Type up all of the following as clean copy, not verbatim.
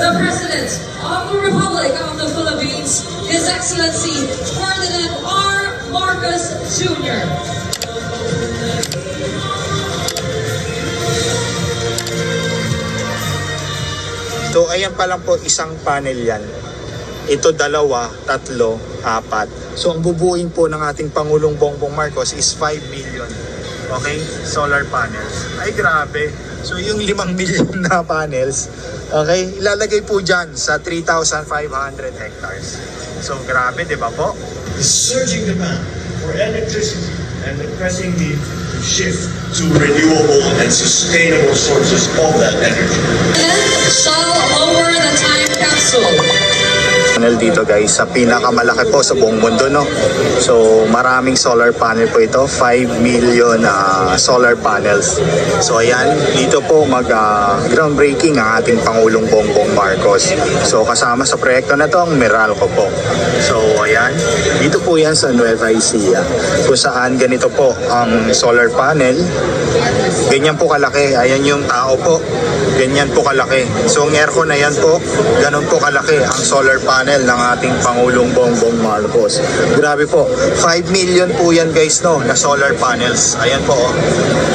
the President of the Republic of the Philippines, His Excellency Ferdinand R. Marcos Jr. So ayan pa lang po, isang panel yan. Ito dalawa, tatlo, apat. So ang bubuin po ng ating Pangulong Bongbong Marcos is 5 million. Okay? Solar panels. Ay grabe. So yung 5 million na panels, okay, ilalagay po dyan sa 3,500 hectares. So grabe, di ba po? The surging demand for electricity and the pressing need to shift to renewable and sustainable sources of that energy. Shall lower the time capsule. Panel dito guys, sa pinakamalaki po sa buong mundo, no? So maraming solar panel po ito, 5 million solar panels. So ayan, dito po groundbreaking ang ating Pangulong Bongbong Marcos. So kasama sa proyekto na to ang Meralco po. So ayan, dito po yan sa Nueva Ecija, kung saan ganito po ang solar panel. Ganyan po kalaki, ayan yung tao po, ganyan po kalaki. So ang aircon na yan po, ganun po kalaki ang solar panel ng ating Pangulong Bongbong Marcos. Grabe po, 5 million po yan guys, no, na solar panels. Ayan po, oh.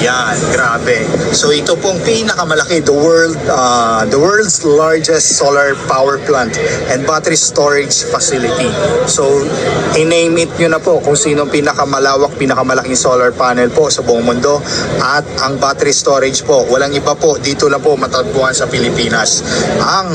Yan, grabe. So ito pong pinakamalaki, the world's largest solar power plant and battery storage facility. So i-name it nyo na po kung sino pinakamalawak, pinakamalaking solar panel po sa buong mundo. At ang battery storage po, walang iba po, dito lang po matatagpuan sa Pilipinas ang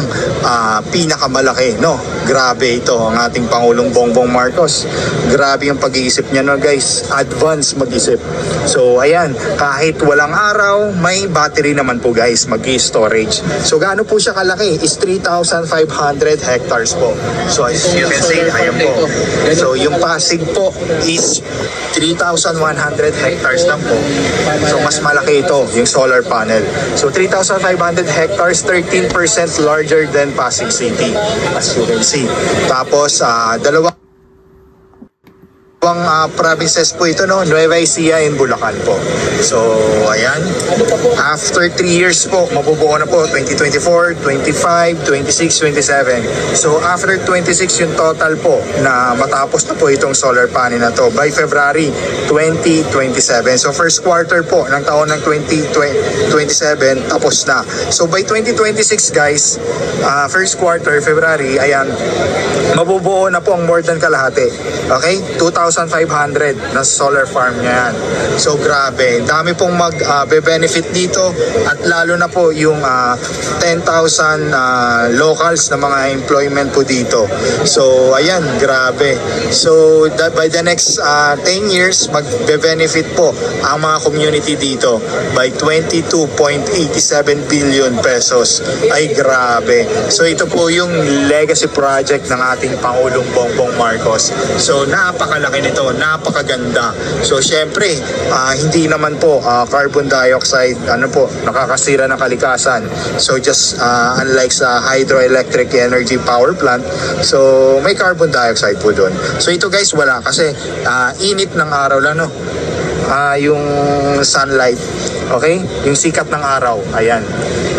pinakamalaki, no? Grabe ito ang ating Pangulong Bongbong Marcos. Grabe yung pag-iisip niya, no guys, advance mag-isip. So ayan, kahit walang araw, may battery naman po guys, mag-storage. So gaano po siya kalaki? Is 3,500 hectares po. So as you can see, ayan po. So yung Pasig po is 3,100 hectares lang po. So mas malaki ito, yung solar panel. So 3,500 hectares, 13% larger than Pasig City, as you can see. Tapos dalawang provinces po ito, no? Nueva Ecija and Bulacan po. So ayan, after 3 years po, mabubuo na po 2024, 25, 26, 27. So after 26 yung total po na matapos na po itong solar panel na to by February 2027. So first quarter po ng taon ng 2027 tapos na. So by 2026 guys, first quarter February, ayan, mabubuo na po ang more than kalahati. Okay? 2,500 na solar farm niya yan. So grabe, dami pong mag-benefit dito at lalo na po yung 10,000 locals na mga employment po dito. So ayan, grabe. So by the next 10 years, mag-benefit po ang mga community dito by 22.87 billion pesos. Ay grabe. So ito po yung legacy project ng ating Pangulong Bongbong Marcos. So napakalaki nito, napakaganda. So syempre, hindi naman po carbon dioxide, nakakasira ng kalikasan. So just unlike sa hydroelectric energy power plant, so may carbon dioxide po doon. So ito guys, wala kasi init ng araw lang, no? Yung sunlight, okay? Yung sikat ng araw, ayan.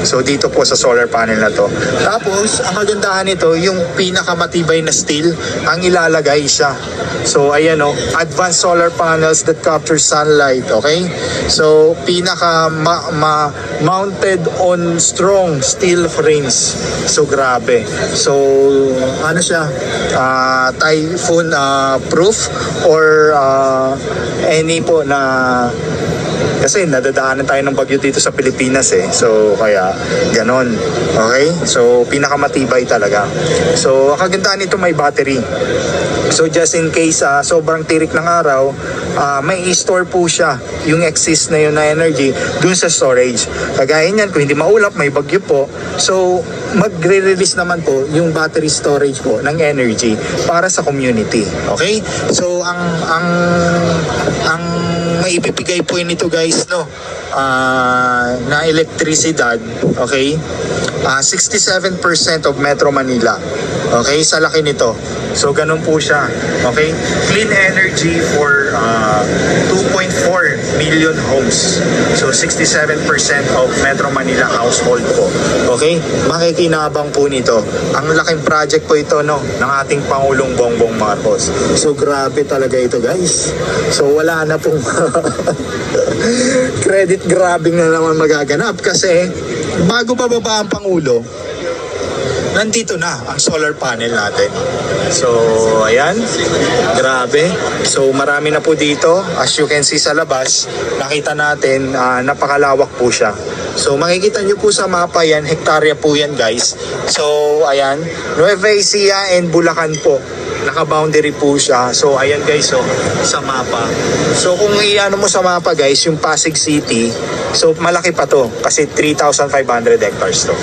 So dito po sa solar panel na to. Tapos ang kagandahan nito, yung pinakamatibay na steel ang ilalagay siya. So ayan, oh, advanced solar panels that capture sunlight, okay? So pinaka mounted on strong steel frames. So grabe. So ano siya? Typhoon proof or any po na, kasi nadadaanan tayo ng bagyo dito sa Pilipinas eh. So kaya ganon. Okay? So pinakamatibay talaga. So ang kagandahan nito, may battery. So just in case sobrang tirik ng araw, may i-store po siya yung excess na yun na energy dun sa storage. Kagaya niyan, kung hindi maulap, may bagyo po. So magre-release naman po yung battery storage po ng energy para sa community. Okay? So ang maibibigay po nito guys, no, na elektrisidad, okay, 67% of Metro Manila. Okay, sa laki nito. So ganun po siya. Okay, clean energy for 2.4 million million homes. So 67% of Metro Manila household po. Okay? Makikinabang po nito. Ang laking project po ito, no, ng ating Pangulong Bongbong Marcos. So grabe talaga ito, guys. So wala na pong credit grabbing na naman magaganap kasi bago bababa ang Pangulo, nandito na ang solar panel natin. So, ayan. Grabe. So, marami na po dito. As you can see sa labas, nakita natin, napakalawak po siya. So, makikita nyo po sa mapa yan, hektarya po yan, guys. So, ayan. Nueva Ecija and Bulacan po. Naka-boundary po siya. So, ayan guys, so, sa mapa. So, kung i-ano mo sa mapa guys, yung Pasig City, so, malaki pa to. Kasi 3,500 hectares to.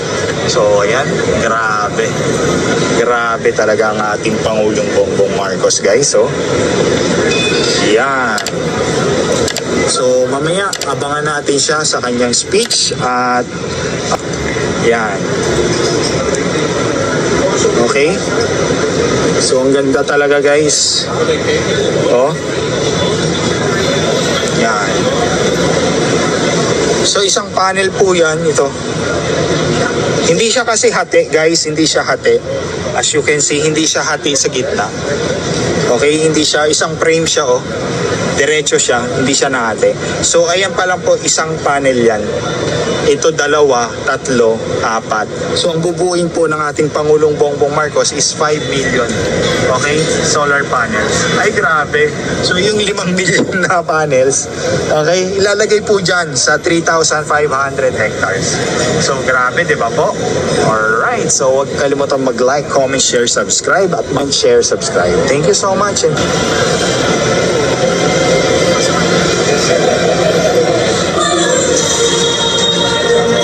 So, ayan. Grabe. Grabe talaga ang ating Pangulong Bongbong Marcos, guys. So, yan. So, mamaya, abangan natin siya sa kanyang speech. At, yan. Okay? So, ang ganda talaga, guys. Oh. Yan. So, isang panel po yan, ito. Hindi siya kasi hati, guys. Hindi siya hati. As you can see, hindi siya hati sa gitna. Okay? Hindi siya, isang frame siya, oh. Diretso siya, hindi siya nahati. So, ayan pa lang po, isang panel yan. Ito, 2, 3, 4. So, ang bubuin po ng ating Pangulong Bongbong Marcos is 5 million. Okay? Solar panels. Ay, grabe. So, yung 5 million na panels, okay, ilalagay po dyan sa 3,500 hectares. So, grabe, di ba po? Alright. So, huwag kalimutan mag-like, comment, share, subscribe, at mag-share, subscribe. Thank you so much.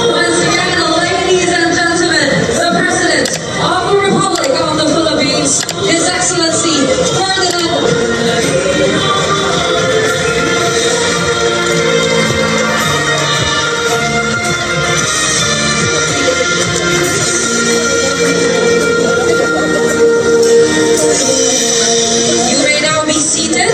Once again, ladies and gentlemen, the President of the Republic of the Philippines, His Excellency Ferdinand. You may now be seated.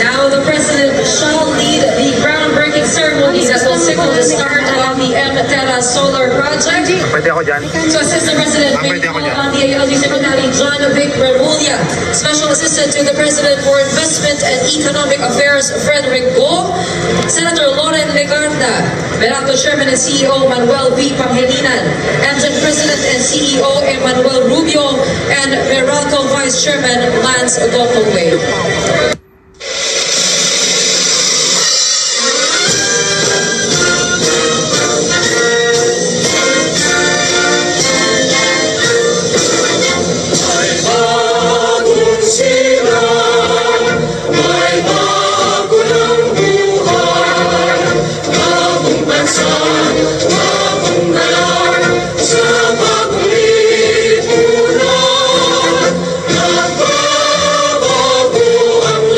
Now the President shall lead the groundbreaking ceremony that will signal the start of the M-Terra Solar Project. Pwede ako dyan? To assist the President, may call on the Secretary John Vic Remulla, Special Assistant to the President for Investment and Economic Affairs Frederick Go, Senator Loren Legarda, Meralco Chairman and CEO Manuel V. Pangilinan, Amgen President and CEO Emmanuel Rubio, and Meralco Vice Chairman Lance Gokongwei. Ang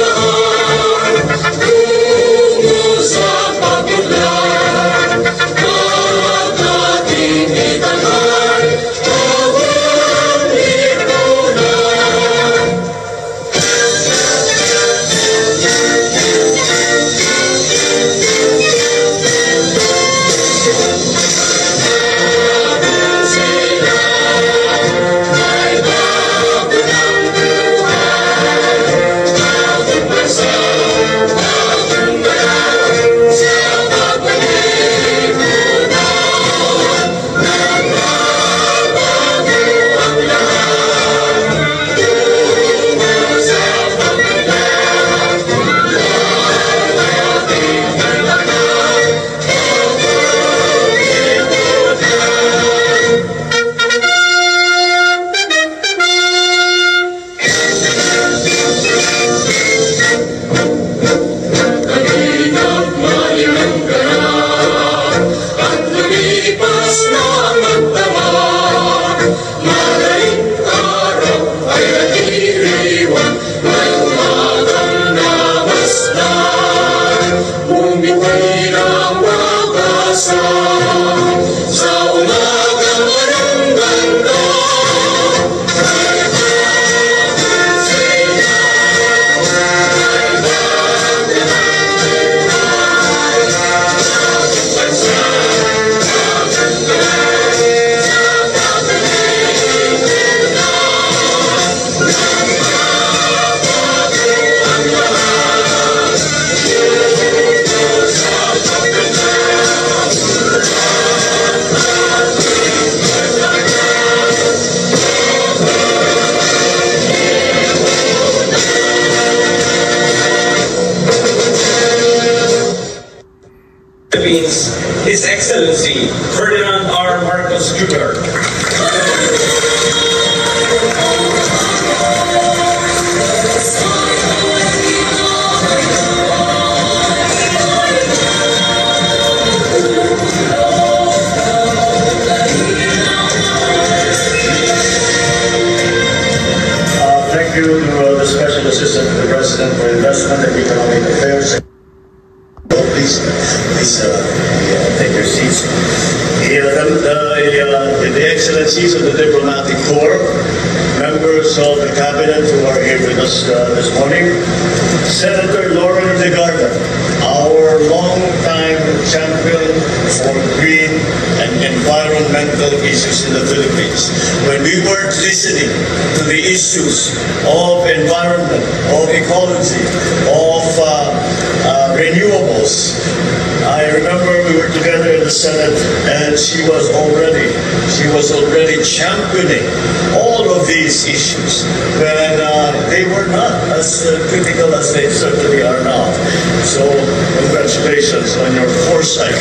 you to the Special Assistant to the President for Investment and Economic Affairs. Please take your seats. The Excellencies of the Diplomatic Corps, members of the Cabinet who are here with us this morning, Senator Lauren Legarda, our long-time champion for green and environmental issues in the Philippines. When we weren't listening to the issues of environment, of ecology, of renewables, I remember we were together in the Senate and she was already championing all of these issues when they were not as critical as they certainly are now. So congratulations on your foresight.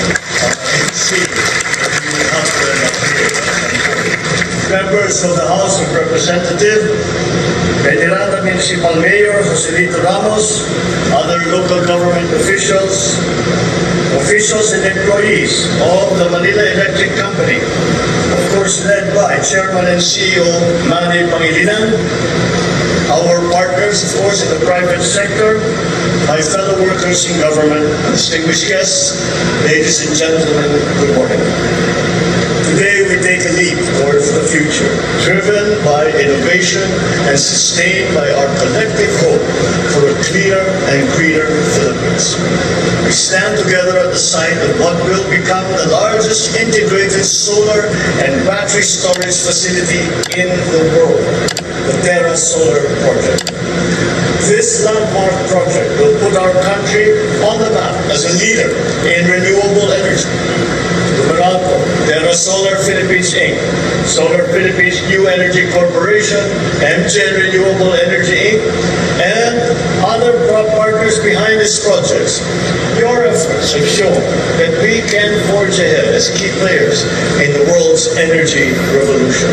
Members of the House of Representatives, Venerada Municipal Mayor Joselito Ramos, other local government officials and employees of the Manila Electric Company, of course led by Chairman and CEO Manny Pangilinan, our partners, of course, in the private sector, my fellow workers in government, distinguished guests, ladies and gentlemen, good morning. Today we take a leap towards the future, driven by innovation and sustained by our collective hope for a cleaner and greener Philippines. We stand together at the site of what will become the largest integrated solar and battery storage facility in the world, the Terra Solar Project. This landmark project will put our country on the map as a leader in renewable energy. Meralco, Terra Solar Philippines Inc., Solar Philippines New Energy Corporation, MGen Renewable Energy Inc., and other partners behind these projects. Your efforts have shown that we can forge ahead as key players in the world's energy revolution.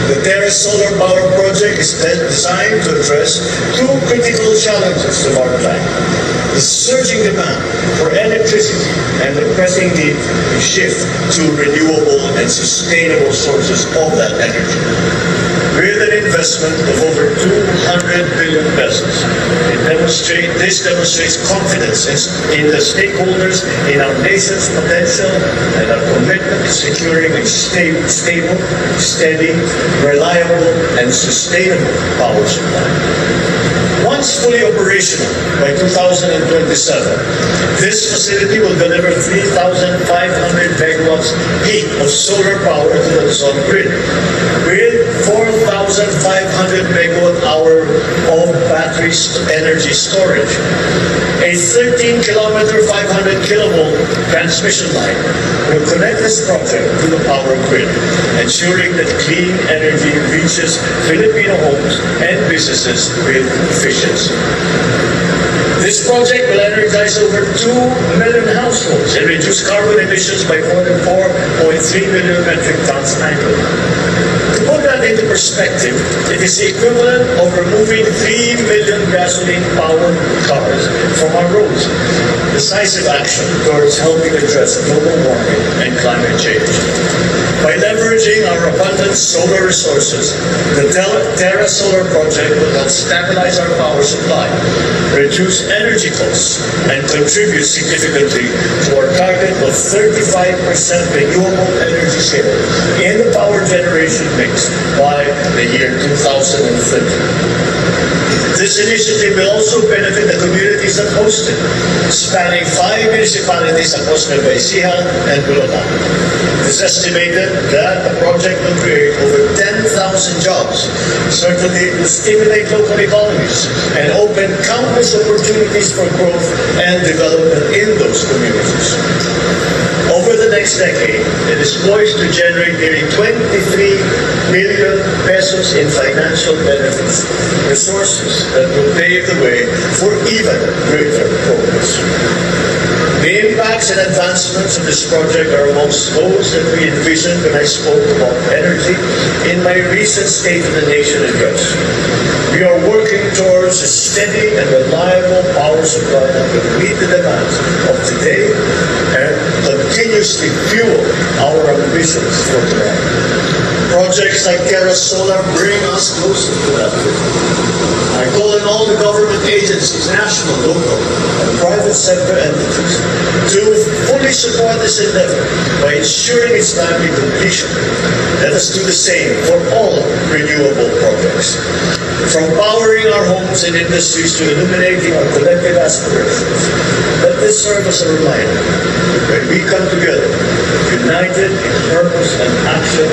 The Terra Solar Power Project is designed to address two critical challenges of our time: the surging demand for electricity and the pressing need to shift to renewable and sustainable sources of that energy. With an investment of over 200 billion pesos, this demonstrates confidence in the stakeholders in our nation's potential and our commitment to securing a stable, steady, reliable, and sustainable power supply. Once fully operational by 2027, this facility will deliver 3,500 megawatts peak of solar power to the Luzon grid, with 4,500 megawatt hour of battery energy storage. A 13-kilometer, 500 kilovolt transmission line will connect this project to the power grid, ensuring that clean energy reaches Filipino homes and businesses with efficiency. This project will energize over 2 million households and reduce carbon emissions by more than 4.3 million metric tons annually. To put that into perspective, it is the equivalent of removing 3 million gasoline-powered cars from our roads. Decisive action towards helping address global warming and climate change. By leveraging our abundant solar resources, the Terra Solar Project will help stabilize our power supply, reduce energy costs, and contribute significantly to our target of 35% renewable energy share in the power generation mix by the year 2030. This initiative will also benefit the communities that host it, spanning 5 municipalities across Nueva Ecija and Bulacan. It is estimated that the project will create over 10,000 jobs, certainly will stimulate local economies and open countless opportunities for growth and development in those communities. Over the next decade, it is poised to generate nearly 23 million pesos in financial benefits, resources that will pave the way for even greater progress. The impacts and advancements of this project are amongst those that we envisioned when I spoke about energy in my recent State of the Nation address. We are working towards a steady and reliable power supply that will meet the demands of today and continuously fuel our ambitions for tomorrow. Projects like Terra Solar bring us closer to that. government agencies, national, local, and private sector entities to fully support this endeavor by ensuring its timely completion. Let us do the same for all renewable projects. From powering our homes and industries to illuminating our collective aspirations, let this serve as a reminder. When we come together, united in purpose and action,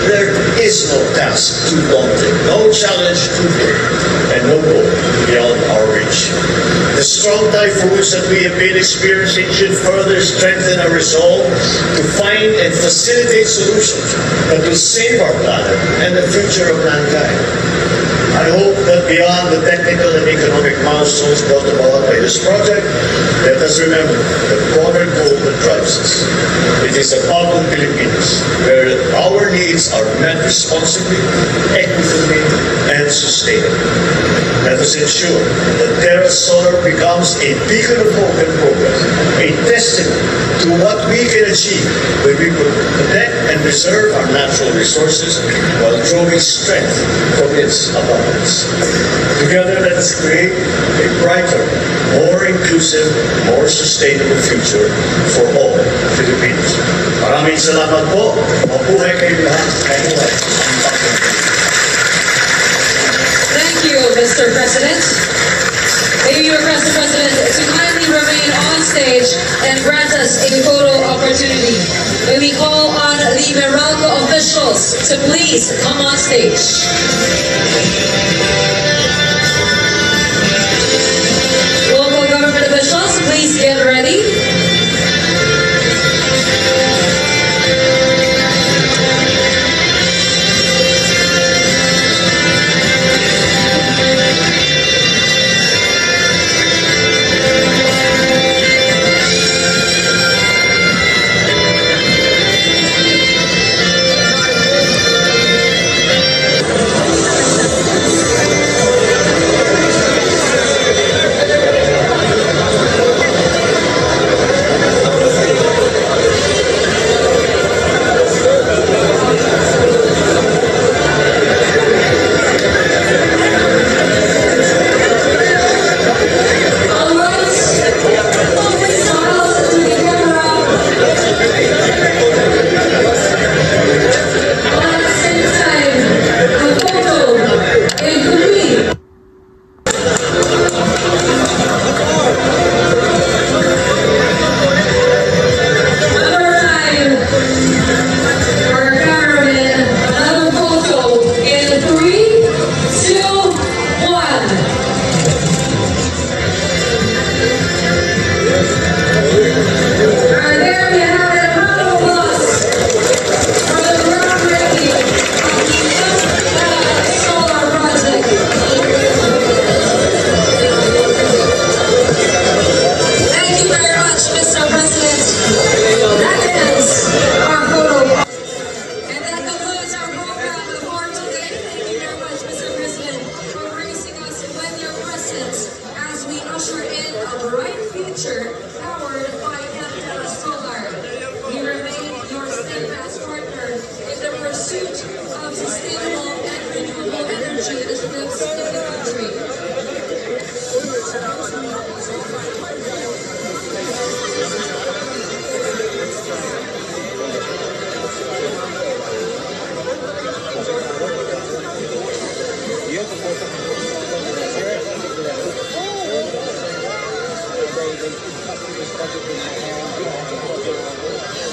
there is no task too daunting, no challenge too big, and no goal beyond our reach. The strong typhoons that we have been experiencing should further strengthen our resolve to find and facilitate solutions that will save our planet and the future of mankind. I hope that beyond the technical and economic milestones brought about by this project, let us remember the broader goal that drives us. It is a Bagong Pilipinas, where our needs are met responsibly, equitably, and sustainably. Let us ensure that Terra Solar becomes a beacon of hope and progress, a testament to what we can achieve when we protect and preserve our natural resources while drawing strength from its abundance. Together, let us create a brighter, more inclusive, more sustainable future for all Filipinos. Maraming salamat po. Mabuhay kayo lahat. Thank you, Mr. President. May we request the President to kindly remain on stage and grant us a photo opportunity. May we call on the Meralco officials to please come on stage. Local government officials, please get ready.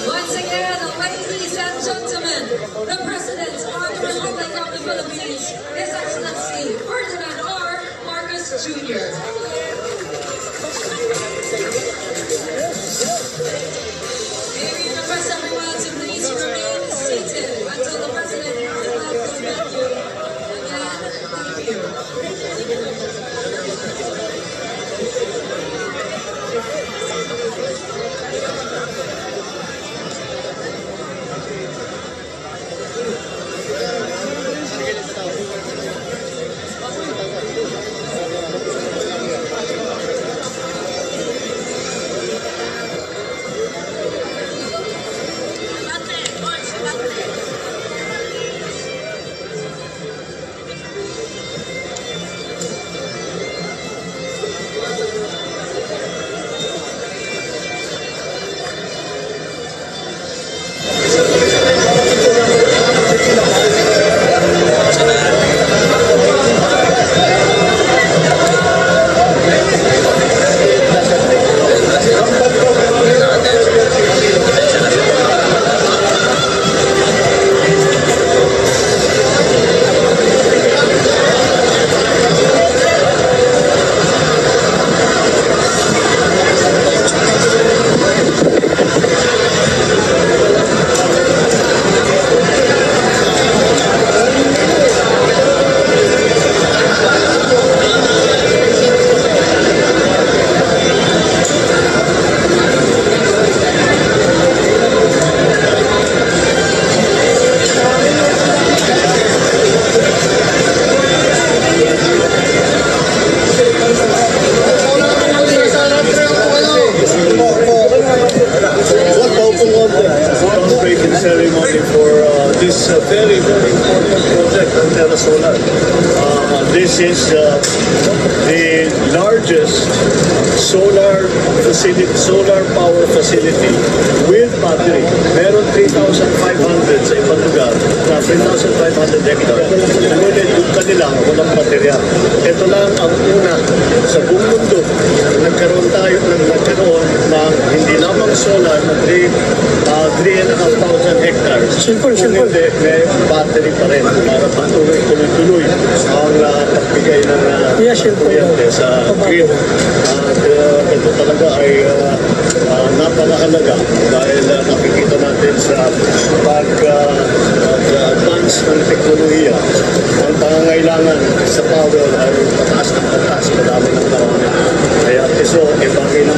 Once again, ladies and gentlemen, the President of the Republic of the Philippines, His Excellency Ferdinand R. Marcos Jr. May we request everyone to please remain seated until the President has left the venue. Again, thank you. this is the largest solar power facility with battery. Meron 3,500 sa ibang lugar na 3,500 hectare. Ngunit yung kanila walang baterya. Ito lang ang una sa buong mundo nagkaroon ng hindi lamang solar na 3,500 hectares. Kung hindi, may battery pa rin para patuloy-tuloy ang pagbigay ng kuryente sa grid. At ito talaga ay napakahalaga dahil nakikita natin sa pag-advance ng teknolohiya. Ang pangangailangan sa power ay pataas ng pataas, marami ng marami. Kaya ito, bagay na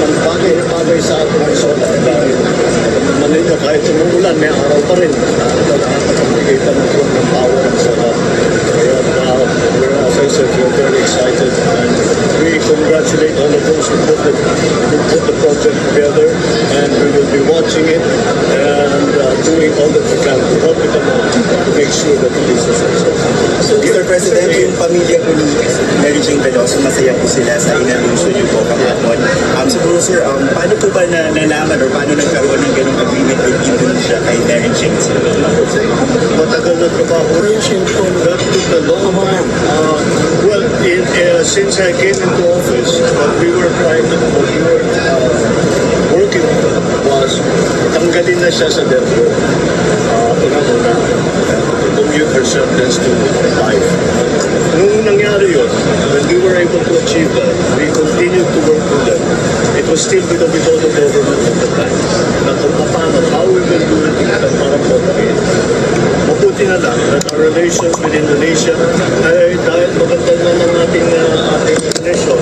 bagay sa atin ang solar dahil manito kahit umuulan, may araw pa rin. Nakakapagpigay pa ng power ang solar. Kaya as I said, we're very excited and we congratulate all of those who put the project together, and we will be watching it and doing all that we can to help it along to make sure that it is a success. So, Mr. President, yung pamilya po ni Mary Jane Veloso, masaya po sila sa inanunsyo niyo po kahapon. Siguro, sir, paano po ba nalaman or paano nagkaroon ng ganong agreement with Indonesia kay Mary Jane? Matagal na trabaho rin siya po. That took a long time. Well, since I came into office, what we were working on was tanggalin na siya sa death row. Una-una, to commute her sentence to life. Nung nangyari yun, when we were able to achieve that, we continued to work with them. It was still with the Widodo government at the time. Na kung paano, how we will do it para po mabuti na lang that our relations with Indonesia ay dahil maganda na ng ating relation.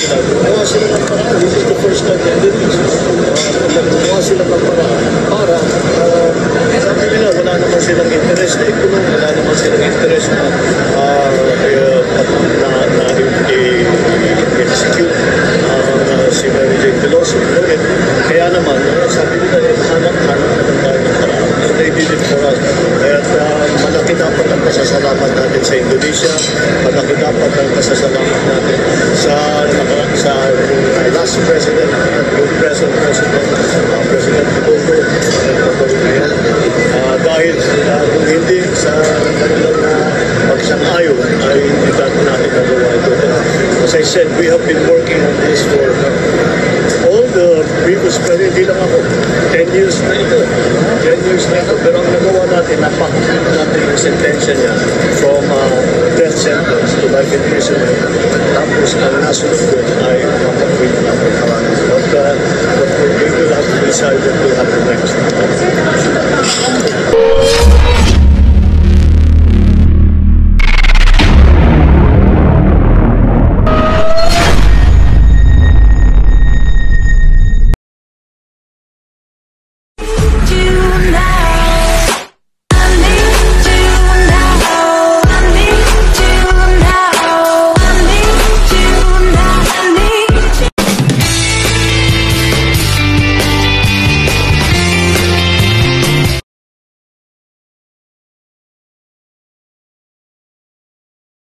Gumawa sila ng paraan. This is the first time they did this. Gumawa sila ng paraan para sabi nila wala naman silang interest na ikulong, wala naman silang interest na execute si Mary Jane Veloso. Kaya naman, sabi nila, hanap na tayo ng paraan. So they did it for us. At malaki dapat ang pasasalamat natin sa Indonesia, malaki dapat ang pasasalamat natin sa last president at yung present president, President Widodo dahil kung hindi sa kanilang pagsang-ayon ay hindi natin nagawa ito. As I said, we have been working on this for all the previous, pero hindi lang ako, 10 years na ito. 10 years na ito, pero ang nagawa natin, napakita natin yung sentensya niya from death sentence to life imprisonment. Tapos ang nasunod ko ay napakita natin. But we will have to decide what will happen next.